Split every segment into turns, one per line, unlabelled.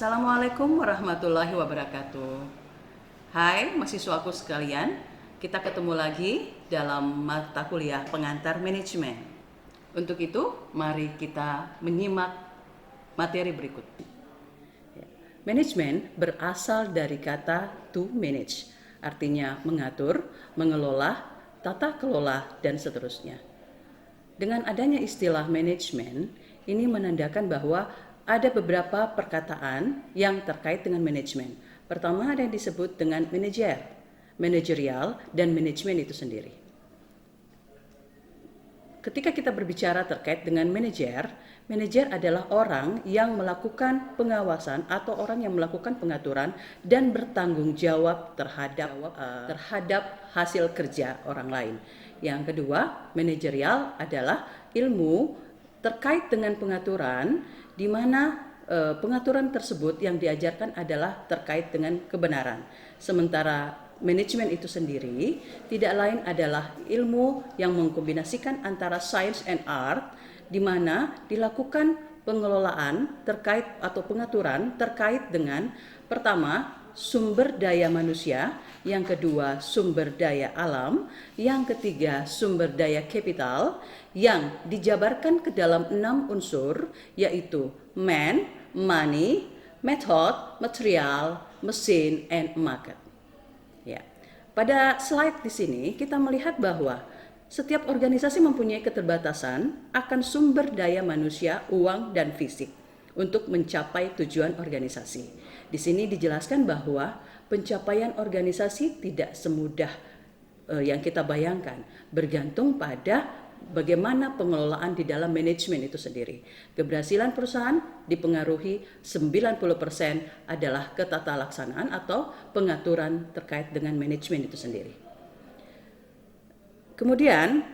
Assalamualaikum warahmatullahi wabarakatuh. Hai mahasiswaku sekalian, kita ketemu lagi dalam mata kuliah pengantar manajemen. Untuk itu, mari kita menyimak materi berikut. Manajemen berasal dari kata to manage, artinya mengatur, mengelola, tata kelola, dan seterusnya. Dengan adanya istilah manajemen, ini menandakan bahwa ada beberapa perkataan yang terkait dengan manajemen. Pertama ada yang disebut dengan manajerial, dan manajemen itu sendiri. Ketika kita berbicara terkait dengan manajer adalah orang yang melakukan pengawasan atau orang yang melakukan pengaturan dan bertanggung jawab terhadap hasil kerja orang lain. Yang kedua, manajerial adalah ilmu terkait dengan pengaturan, di mana pengaturan tersebut yang diajarkan adalah terkait dengan kebenaran. Sementara manajemen itu sendiri tidak lain adalah ilmu yang mengkombinasikan antara science and art, di mana dilakukan pengelolaan terkait atau pengaturan terkait dengan pertama sumber daya manusia, yang kedua sumber daya alam, yang ketiga sumber daya kapital, yang dijabarkan ke dalam 6 unsur, yaitu man, money, method, material, mesin, and market. Ya. Pada slide di sini kita melihat bahwa setiap organisasi mempunyai keterbatasan akan sumber daya manusia, uang, dan fisik untuk mencapai tujuan organisasi. Di sini dijelaskan bahwa pencapaian organisasi tidak semudah yang kita bayangkan, bergantung pada bagaimana pengelolaan di dalam manajemen itu sendiri. Keberhasilan perusahaan dipengaruhi 90% adalah ketata laksanaan atau pengaturan terkait dengan manajemen itu sendiri. Kemudian,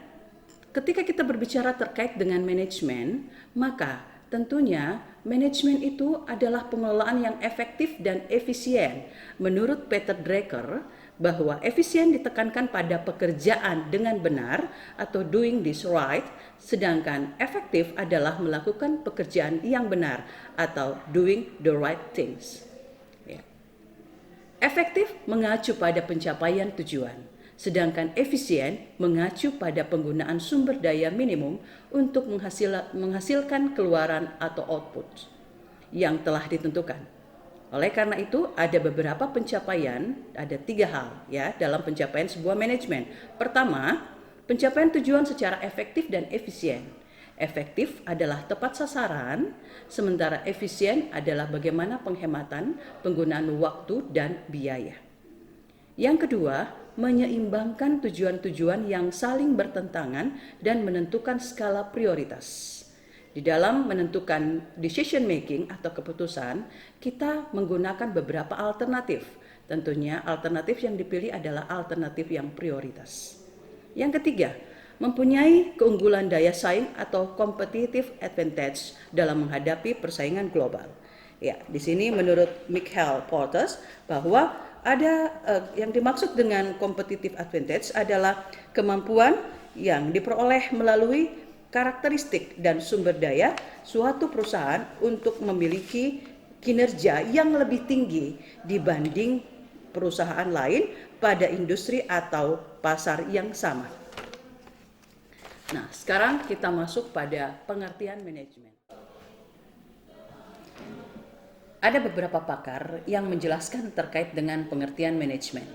ketika kita berbicara terkait dengan manajemen, maka tentunya manajemen itu adalah pengelolaan yang efektif dan efisien. Menurut Peter Drucker, bahwa efisien ditekankan pada pekerjaan dengan benar atau doing this right, sedangkan efektif adalah melakukan pekerjaan yang benar atau doing the right things. Ya. Efektif mengacu pada pencapaian tujuan, sedangkan efisien mengacu pada penggunaan sumber daya minimum untuk menghasilkan keluaran atau output yang telah ditentukan. Oleh karena itu, ada beberapa pencapaian, ada 3 hal ya dalam pencapaian sebuah manajemen. Pertama, pencapaian tujuan secara efektif dan efisien. Efektif adalah tepat sasaran, sementara efisien adalah bagaimana penghematan penggunaan waktu dan biaya. Yang kedua, menyeimbangkan tujuan-tujuan yang saling bertentangan dan menentukan skala prioritas. Di dalam menentukan decision making atau keputusan, kita menggunakan beberapa alternatif. Tentunya alternatif yang dipilih adalah alternatif yang prioritas. Yang ketiga, mempunyai keunggulan daya saing atau competitive advantage dalam menghadapi persaingan global. Ya, di sini menurut Michael Porter bahwa ada yang dimaksud dengan competitive advantage adalah kemampuan yang diperoleh melalui karakteristik dan sumber daya suatu perusahaan untuk memiliki kinerja yang lebih tinggi dibanding perusahaan lain pada industri atau pasar yang sama. Nah, sekarang kita masuk pada pengertian manajemen. Ada beberapa pakar yang menjelaskan terkait dengan pengertian manajemen.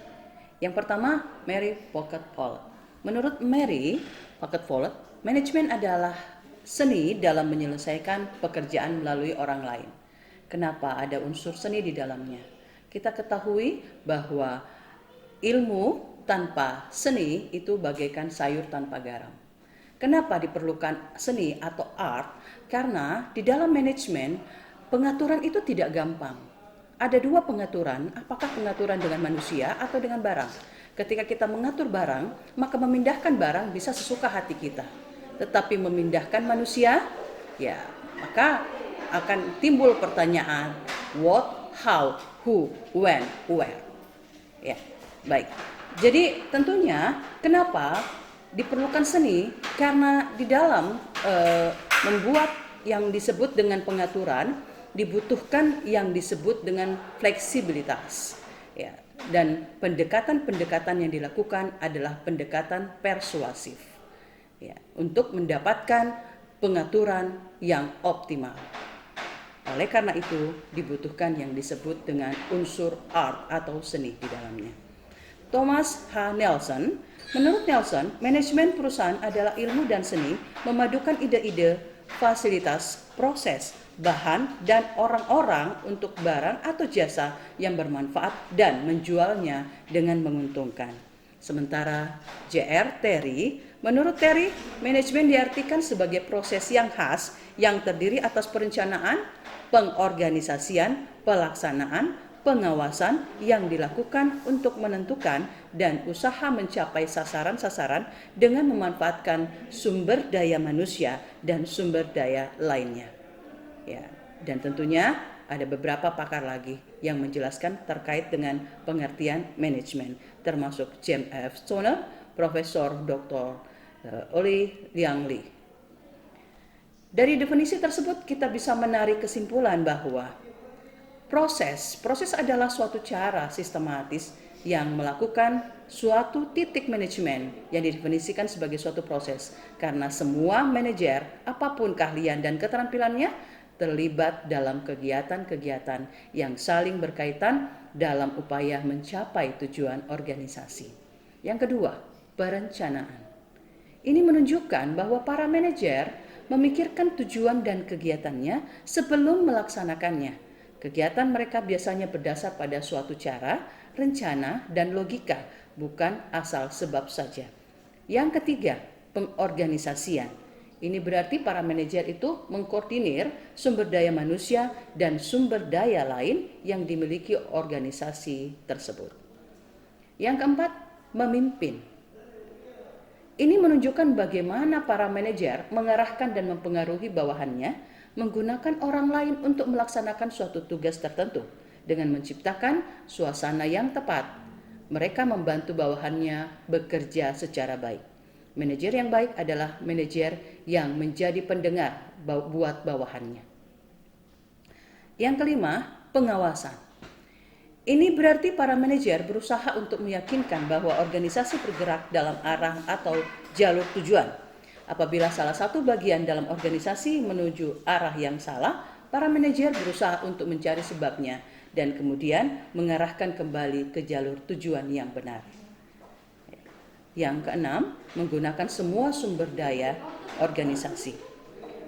Yang pertama, Mary Pocket Follett. Menurut Mary Pocket Follett, manajemen adalah seni dalam menyelesaikan pekerjaan melalui orang lain. Kenapa ada unsur seni di dalamnya? Kita ketahui bahwa ilmu tanpa seni itu bagaikan sayur tanpa garam. Kenapa diperlukan seni atau art? Karena di dalam manajemen pengaturan itu tidak gampang. Ada 2 pengaturan, apakah pengaturan dengan manusia atau dengan barang. Ketika kita mengatur barang, maka memindahkan barang bisa sesuka hati kita. Tetapi memindahkan manusia, ya maka akan timbul pertanyaan what, how, who, when, where. Ya, baik. Jadi tentunya kenapa diperlukan seni? Karena di dalam membuat yang disebut dengan pengaturan, dibutuhkan yang disebut dengan fleksibilitas. Ya, dan pendekatan-pendekatan yang dilakukan adalah pendekatan persuasif. Ya, untuk mendapatkan pengaturan yang optimal. Oleh karena itu, dibutuhkan yang disebut dengan unsur art atau seni di dalamnya. Thomas H. Nelson, menurut Nelson, manajemen perusahaan adalah ilmu dan seni memadukan ide-ide, fasilitas, proses, bahan, dan orang-orang untuk barang atau jasa yang bermanfaat dan menjualnya dengan menguntungkan. Sementara J.R. Terry, menurut Terry, manajemen diartikan sebagai proses yang khas yang terdiri atas perencanaan, pengorganisasian, pelaksanaan, pengawasan yang dilakukan untuk menentukan dan usaha mencapai sasaran-sasaran dengan memanfaatkan sumber daya manusia dan sumber daya lainnya. Ya, dan tentunya ada beberapa pakar lagi yang menjelaskan terkait dengan pengertian manajemen, termasuk James F. Stoner, Profesor Dr. Oli Liang Li. Dari definisi tersebut kita bisa menarik kesimpulan bahwa proses adalah suatu cara sistematis yang melakukan suatu titik manajemen yang didefinisikan sebagai suatu proses, karena semua manajer, apapun keahlian dan keterampilannya, terlibat dalam kegiatan-kegiatan yang saling berkaitan dalam upaya mencapai tujuan organisasi. Yang kedua, perencanaan. Ini menunjukkan bahwa para manajer memikirkan tujuan dan kegiatannya sebelum melaksanakannya. Kegiatan mereka biasanya berdasar pada suatu cara, rencana, dan logika, bukan asal sebab saja. Yang ketiga, pengorganisasian. Ini berarti para manajer itu mengkoordinir sumber daya manusia dan sumber daya lain yang dimiliki organisasi tersebut. Yang keempat, memimpin. Ini menunjukkan bagaimana para manajer mengarahkan dan mempengaruhi bawahannya menggunakan orang lain untuk melaksanakan suatu tugas tertentu dengan menciptakan suasana yang tepat. Mereka membantu bawahannya bekerja secara baik. Manajer yang baik adalah manajer yang menjadi pendengar buat bawahannya. Yang kelima, pengawasan. Ini berarti para manajer berusaha untuk meyakinkan bahwa organisasi bergerak dalam arah atau jalur tujuan. Apabila salah satu bagian dalam organisasi menuju arah yang salah, para manajer berusaha untuk mencari sebabnya dan kemudian mengarahkan kembali ke jalur tujuan yang benar. Yang keenam, menggunakan semua sumber daya organisasi.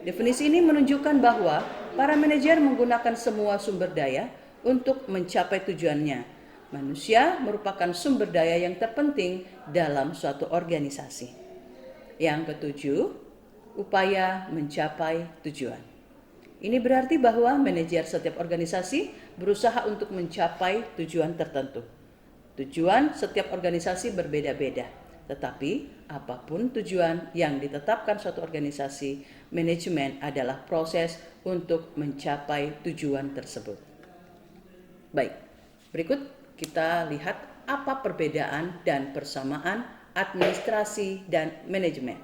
Definisi ini menunjukkan bahwa para manajer menggunakan semua sumber daya untuk mencapai tujuannya. Manusia merupakan sumber daya yang terpenting dalam suatu organisasi. Yang ketujuh, upaya mencapai tujuan. Ini berarti bahwa manajer setiap organisasi berusaha untuk mencapai tujuan tertentu. Tujuan setiap organisasi berbeda-beda, tetapi apapun tujuan yang ditetapkan suatu organisasi, manajemen adalah proses untuk mencapai tujuan tersebut. Baik, berikut kita lihat apa perbedaan dan persamaan administrasi dan manajemen.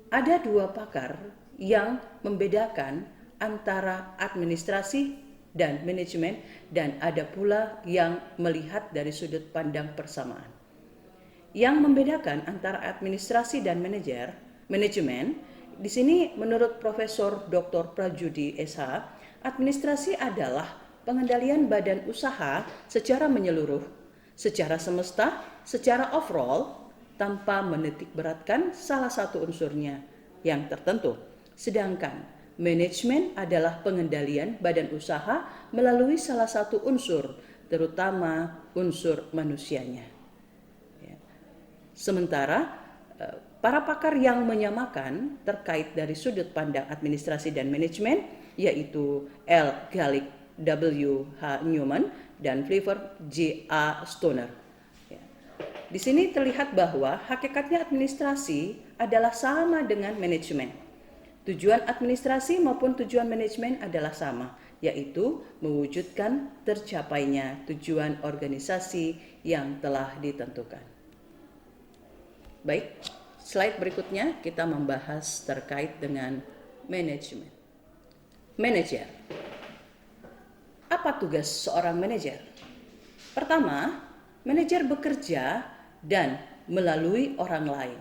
Ada dua pakar yang membedakan antara administrasi dan manajemen, dan ada pula yang melihat dari sudut pandang persamaan. Yang membedakan antara administrasi dan manajemen, di sini menurut Profesor Dr. Prajudi SH, administrasi adalah pengendalian badan usaha secara menyeluruh, secara semesta, secara overall, tanpa menitik beratkan salah satu unsurnya yang tertentu. Sedangkan manajemen adalah pengendalian badan usaha melalui salah satu unsur, terutama unsur manusianya. Sementara para pakar yang menyamakan terkait dari sudut pandang administrasi dan manajemen, yaitu L. Galik, W. H. Newman, dan Flavor J. A. Stoner. Di sini terlihat bahwa hakikatnya administrasi adalah sama dengan manajemen. Tujuan administrasi maupun tujuan manajemen adalah sama, yaitu mewujudkan tercapainya tujuan organisasi yang telah ditentukan. Baik, slide berikutnya kita membahas terkait dengan manajemen. Manajer. Apa tugas seorang manajer? Pertama, manajer bekerja dan melalui orang lain.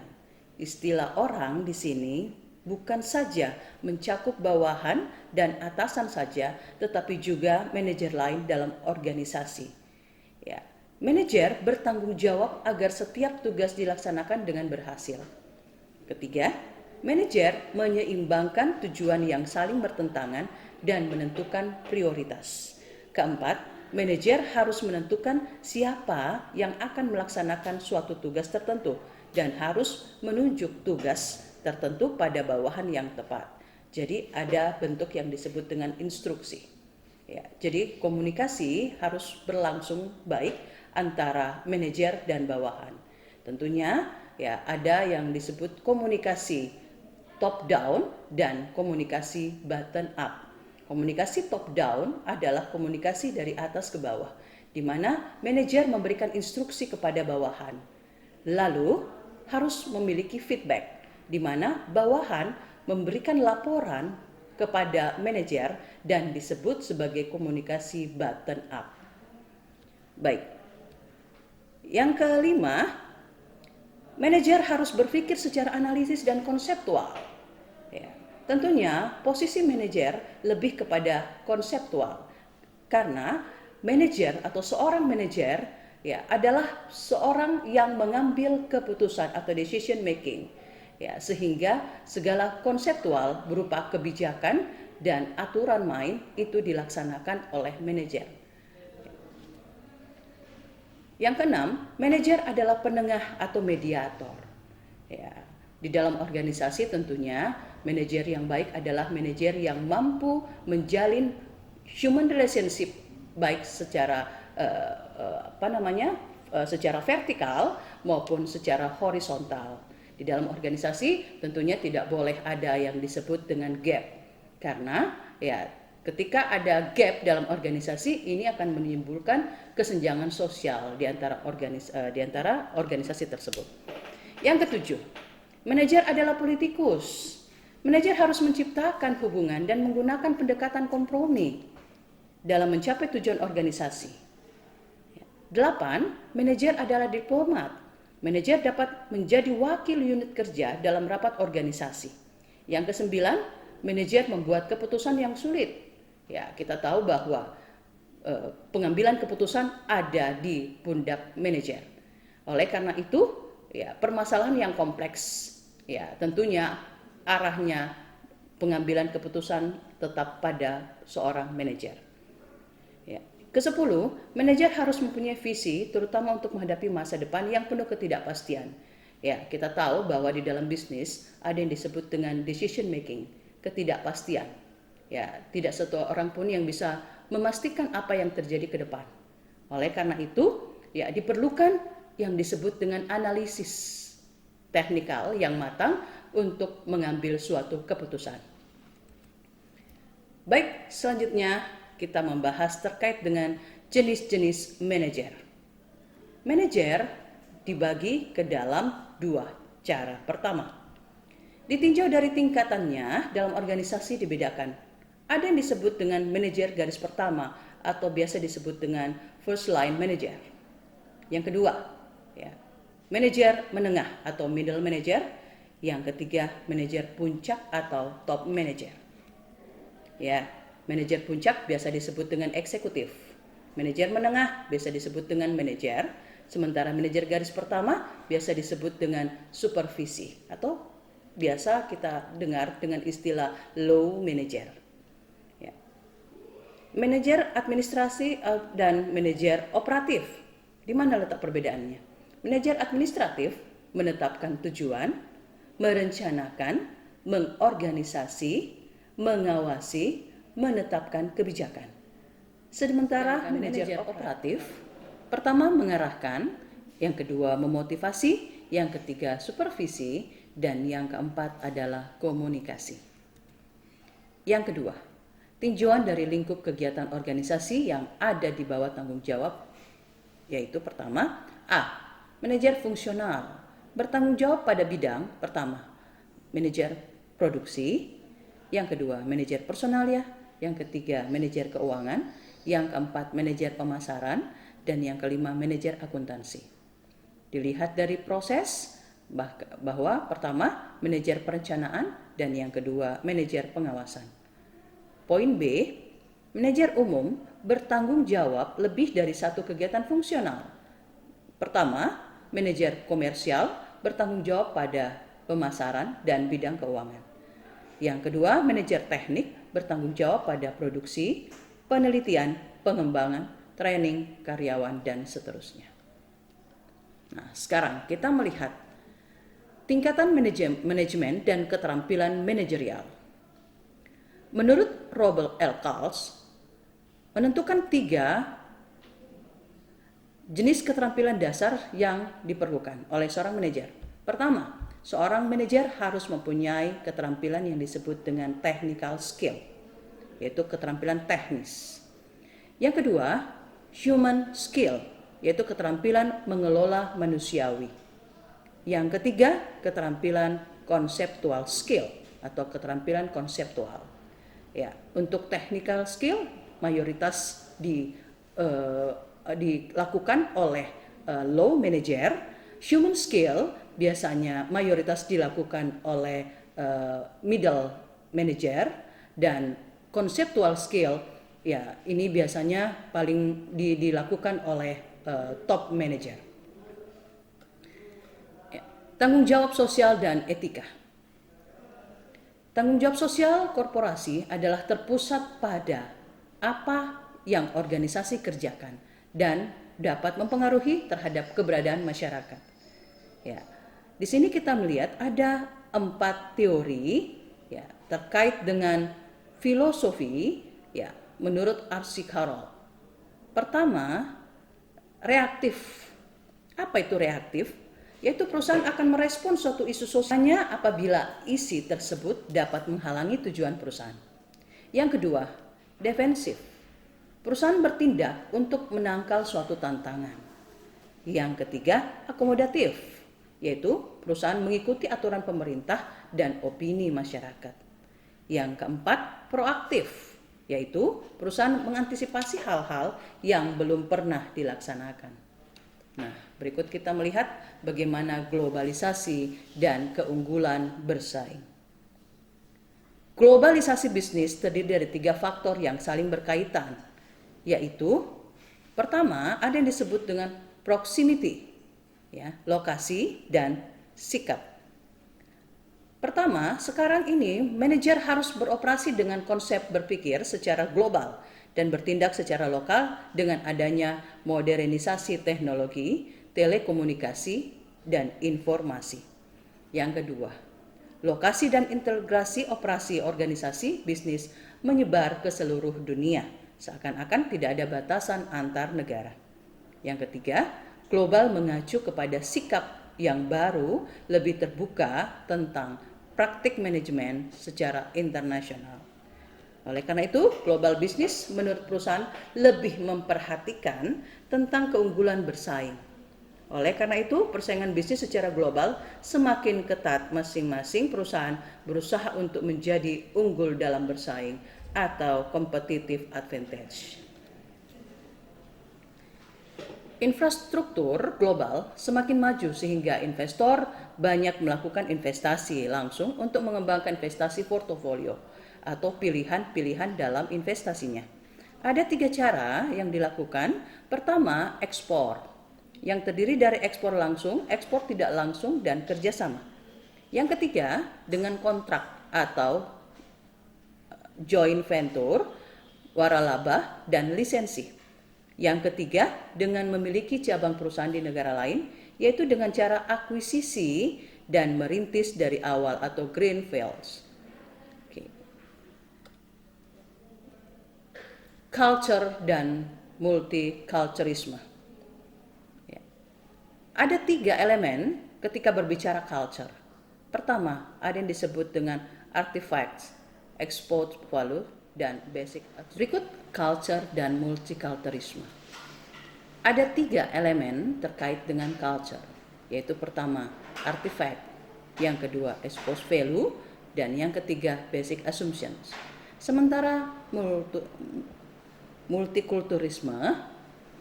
Istilah orang di sini bukan saja mencakup bawahan dan atasan saja, tetapi juga manajer lain dalam organisasi. Ya, manajer bertanggung jawab agar setiap tugas dilaksanakan dengan berhasil. Ketiga, manajer menyeimbangkan tujuan yang saling bertentangan dan menentukan prioritas. Keempat, manajer harus menentukan siapa yang akan melaksanakan suatu tugas tertentu dan harus menunjuk tugas tertentu pada bawahan yang tepat. Jadi ada bentuk yang disebut dengan instruksi. Ya, jadi komunikasi harus berlangsung baik antara manajer dan bawahan. Tentunya ya ada yang disebut komunikasi top down dan komunikasi bottom up. Komunikasi top down adalah komunikasi dari atas ke bawah, di mana manajer memberikan instruksi kepada bawahan. Lalu harus memiliki feedback, di mana bawahan memberikan laporan kepada manajer dan disebut sebagai komunikasi bottom up. Baik. Yang kelima, manajer harus berpikir secara analisis dan konseptual. Ya, tentunya posisi manajer lebih kepada konseptual karena manajer atau seorang manajer ya adalah seorang yang mengambil keputusan atau decision making. Ya, sehingga segala konseptual berupa kebijakan dan aturan main itu dilaksanakan oleh manajer. Yang keenam, manajer adalah penengah atau mediator. Ya, di dalam organisasi tentunya manajer yang baik adalah manajer yang mampu menjalin human relationship baik secara secara vertikal maupun secara horizontal. Di dalam organisasi tentunya tidak boleh ada yang disebut dengan gap, karena ya ketika ada gap dalam organisasi ini akan menimbulkan kesenjangan sosial di antara organisasi tersebut. Yang ketujuh, manajer adalah politikus. Manajer harus menciptakan hubungan dan menggunakan pendekatan kompromi dalam mencapai tujuan organisasi. 8. Manajer adalah diplomat. Manajer dapat menjadi wakil unit kerja dalam rapat organisasi. Yang kesembilan, manajer membuat keputusan yang sulit. Ya, kita tahu bahwa pengambilan keputusan ada di pundak manajer. Oleh karena itu, ya permasalahan yang kompleks, ya tentunya arahnya pengambilan keputusan tetap pada seorang manajer. Ya. Ke-10, manajer harus mempunyai visi terutama untuk menghadapi masa depan yang penuh ketidakpastian. Ya, kita tahu bahwa di dalam bisnis ada yang disebut dengan decision making, ketidakpastian. Ya, tidak satu orang pun yang bisa memastikan apa yang terjadi ke depan. Oleh karena itu, ya diperlukan yang disebut dengan analisis teknikal yang matang untuk mengambil suatu keputusan. Baik, selanjutnya kita membahas terkait dengan jenis-jenis manajer. Manajer dibagi ke dalam dua cara. Pertama, ditinjau dari tingkatannya dalam organisasi dibedakan. Ada yang disebut dengan manajer garis pertama atau biasa disebut dengan first line manager. Yang kedua, ya, manajer menengah atau middle manager. Yang ketiga, manajer puncak atau top manager. Ya, manajer puncak biasa disebut dengan eksekutif. Manajer menengah biasa disebut dengan manajer. Sementara manajer garis pertama biasa disebut dengan supervisi atau biasa kita dengar dengan istilah low manager. Ya. Manajer administrasi dan manajer operatif. Di mana letak perbedaannya? Manajer administratif menetapkan tujuan, merencanakan, mengorganisasi, mengawasi, menetapkan kebijakan. Sementara manajer operatif pertama mengarahkan, yang kedua memotivasi, yang ketiga supervisi, dan yang keempat adalah komunikasi. Yang kedua, tinjauan dari lingkup kegiatan organisasi yang ada di bawah tanggung jawab, yaitu pertama, A. Manajer fungsional bertanggung jawab pada bidang pertama, manajer produksi, yang kedua manajer personalia, yang ketiga manajer keuangan, yang keempat manajer pemasaran, dan yang kelima manajer akuntansi. Dilihat dari proses bahwa pertama manajer perencanaan dan yang kedua manajer pengawasan. Poin B, manajer umum bertanggung jawab lebih dari satu kegiatan fungsional. Pertama, manajer komersial bertanggung jawab pada pemasaran dan bidang keuangan. Yang kedua, manajer teknik bertanggung jawab pada produksi, penelitian, pengembangan, training, karyawan, dan seterusnya. Nah, sekarang kita melihat tingkatan manajemen dan keterampilan manajerial. Menurut Robert L. Kals, menentukan 3 jenis keterampilan dasar yang diperlukan oleh seorang manajer. Pertama, seorang manajer harus mempunyai keterampilan yang disebut dengan technical skill, yaitu keterampilan teknis. Yang kedua, human skill, yaitu keterampilan mengelola manusiawi. Yang ketiga, keterampilan conceptual skill atau keterampilan konseptual. Ya, untuk technical skill mayoritas dilakukan oleh low manager. Human skill biasanya mayoritas dilakukan oleh middle manager, dan conceptual skill ya ini biasanya paling dilakukan oleh top manager. Ya, tanggung jawab sosial dan etika. Tanggung jawab sosial korporasi adalah terpusat pada apa yang organisasi kerjakan dan dapat mempengaruhi terhadap keberadaan masyarakat. Ya, di sini kita melihat ada 4 teori ya terkait dengan filosofi ya menurut R.C. Carroll. Pertama, reaktif. Apa itu reaktif? Yaitu perusahaan akan merespon suatu isu sosialnya apabila isi tersebut dapat menghalangi tujuan perusahaan. Yang kedua, defensif. Perusahaan bertindak untuk menangkal suatu tantangan. Yang ketiga, akomodatif, yaitu perusahaan mengikuti aturan pemerintah dan opini masyarakat. Yang keempat, proaktif, yaitu perusahaan mengantisipasi hal-hal yang belum pernah dilaksanakan. Nah, berikut kita melihat bagaimana globalisasi dan keunggulan bersaing. Globalisasi bisnis terdiri dari 3 faktor yang saling berkaitan, yaitu pertama ada yang disebut dengan proximity, ya, lokasi dan sikap. Pertama, sekarang ini manajer harus beroperasi dengan konsep berpikir secara global dan bertindak secara lokal dengan adanya modernisasi teknologi, telekomunikasi, dan informasi. Yang kedua, lokasi dan integrasi operasi organisasi bisnis menyebar ke seluruh dunia, seakan-akan tidak ada batasan antar negara. Yang ketiga, global mengacu kepada sikap yang baru, lebih terbuka tentang praktik manajemen secara internasional. Oleh karena itu, global business menurut perusahaan lebih memperhatikan tentang keunggulan bersaing. Oleh karena itu, persaingan bisnis secara global semakin ketat, masing-masing perusahaan berusaha untuk menjadi unggul dalam bersaing atau competitive advantage. Infrastruktur global semakin maju sehingga investor banyak melakukan investasi langsung untuk mengembangkan investasi portofolio atau pilihan-pilihan dalam investasinya. Ada 3 cara yang dilakukan. Pertama, ekspor, yang terdiri dari ekspor langsung, ekspor tidak langsung, dan kerjasama. Yang ketiga, dengan kontrak atau joint venture, waralaba, dan lisensi. Yang ketiga, dengan memiliki cabang perusahaan di negara lain, yaitu dengan cara akuisisi dan merintis dari awal atau greenfields. Culture dan multiculturalisme. Ya. Ada 3 elemen ketika berbicara culture. Pertama, ada yang disebut dengan artifacts, export value, dan basic. Berikut culture dan multiculturalisme. Ada 3 elemen terkait dengan culture, yaitu pertama, artifact, yang kedua, exposed value, dan yang ketiga, basic assumptions. Sementara multikulturisme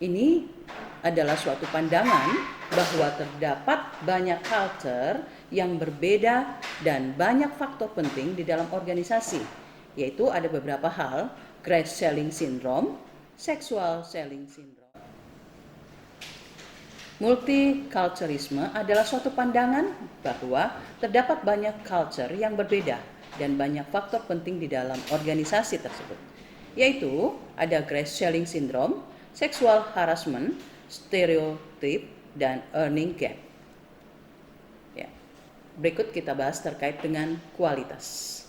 ini adalah suatu pandangan bahwa terdapat banyak culture yang berbeda dan banyak faktor penting di dalam organisasi, yaitu ada beberapa hal: grace selling syndrome, sexual selling syndrome. Multiculturalisme adalah suatu pandangan bahwa terdapat banyak culture yang berbeda dan banyak faktor penting di dalam organisasi tersebut, yaitu ada grace selling syndrome, sexual harassment, stereotip, dan earning gap. Ya. Berikut kita bahas terkait dengan kualitas.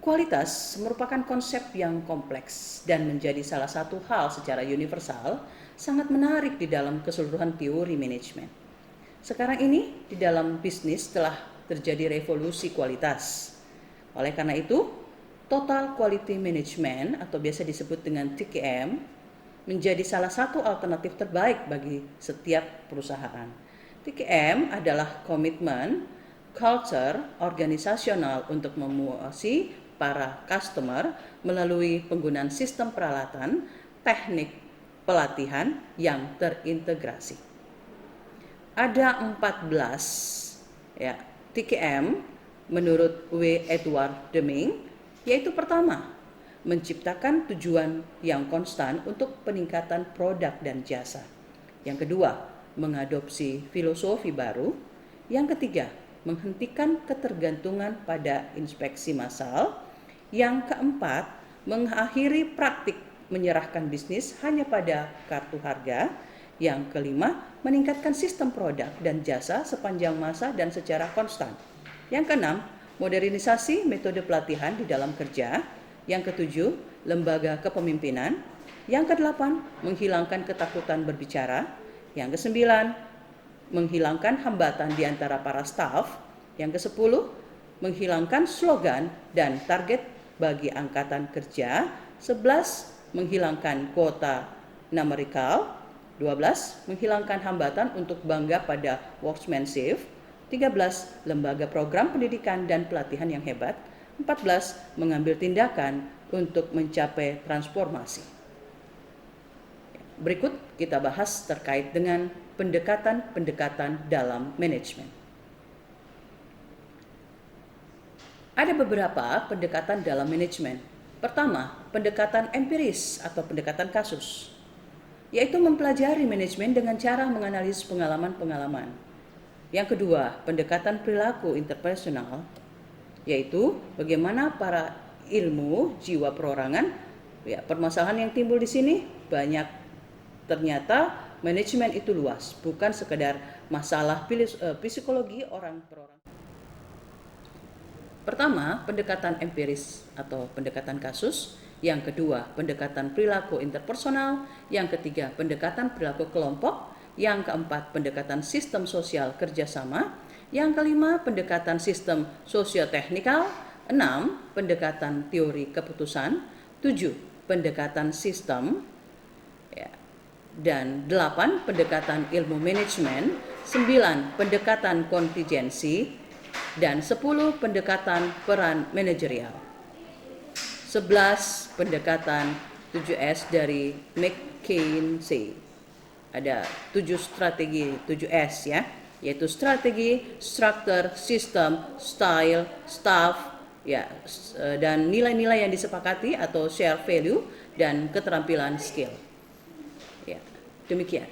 Kualitas merupakan konsep yang kompleks dan menjadi salah satu hal secara universal sangat menarik di dalam keseluruhan teori manajemen. Sekarang ini di dalam bisnis telah terjadi revolusi kualitas. Oleh karena itu, Total Quality Management atau biasa disebut dengan TQM menjadi salah satu alternatif terbaik bagi setiap perusahaan. TQM adalah komitmen culture organisasional untuk memuasai para customer melalui penggunaan sistem peralatan, teknik pelatihan yang terintegrasi. Ada 14 TQM menurut W. Edward Deming, yaitu pertama, menciptakan tujuan yang konstan untuk peningkatan produk dan jasa. Yang kedua, mengadopsi filosofi baru. Yang ketiga, menghentikan ketergantungan pada inspeksi massal. Yang keempat, mengakhiri praktik menyerahkan bisnis hanya pada kartu harga. Yang kelima, meningkatkan sistem produk dan jasa sepanjang masa dan secara konstan. Yang keenam, modernisasi metode pelatihan di dalam kerja. Yang ketujuh, lembaga kepemimpinan. Yang kedelapan, menghilangkan ketakutan berbicara. Yang kesembilan, menghilangkan hambatan di antara para staf. Yang kesepuluh, menghilangkan slogan dan target bagi angkatan kerja. 11, menghilangkan kuota numerikal. 12, menghilangkan hambatan untuk bangga pada workmanship. 13, lembaga program pendidikan dan pelatihan yang hebat. 14, mengambil tindakan untuk mencapai transformasi. Berikut kita bahas terkait dengan pendekatan-pendekatan dalam manajemen. Ada beberapa pendekatan dalam manajemen. Pertama, pendekatan empiris atau pendekatan kasus, yaitu mempelajari manajemen dengan cara menganalisis pengalaman-pengalaman. Yang kedua, pendekatan perilaku interpersonal, yaitu bagaimana para ilmu jiwa perorangan, permasalahan yang timbul di sini banyak, ternyata manajemen itu luas, bukan sekedar masalah psikologi orang per orang. Pertama, pendekatan empiris atau pendekatan kasus. Yang kedua, pendekatan perilaku interpersonal. Yang ketiga, pendekatan perilaku kelompok. Yang keempat, pendekatan sistem sosial kerjasama. Yang kelima, pendekatan sistem sosioteknikal. 6, pendekatan teori keputusan. 7, pendekatan sistem. Dan 8, pendekatan ilmu manajemen. 9, pendekatan kontingensi. Dan 10, pendekatan peran manajerial. 11, pendekatan 7S dari McKinsey. Ada 7 strategi 7S yaitu strategi, structure, system, style, staff, dan nilai-nilai yang disepakati atau share value dan keterampilan skill. Demikian.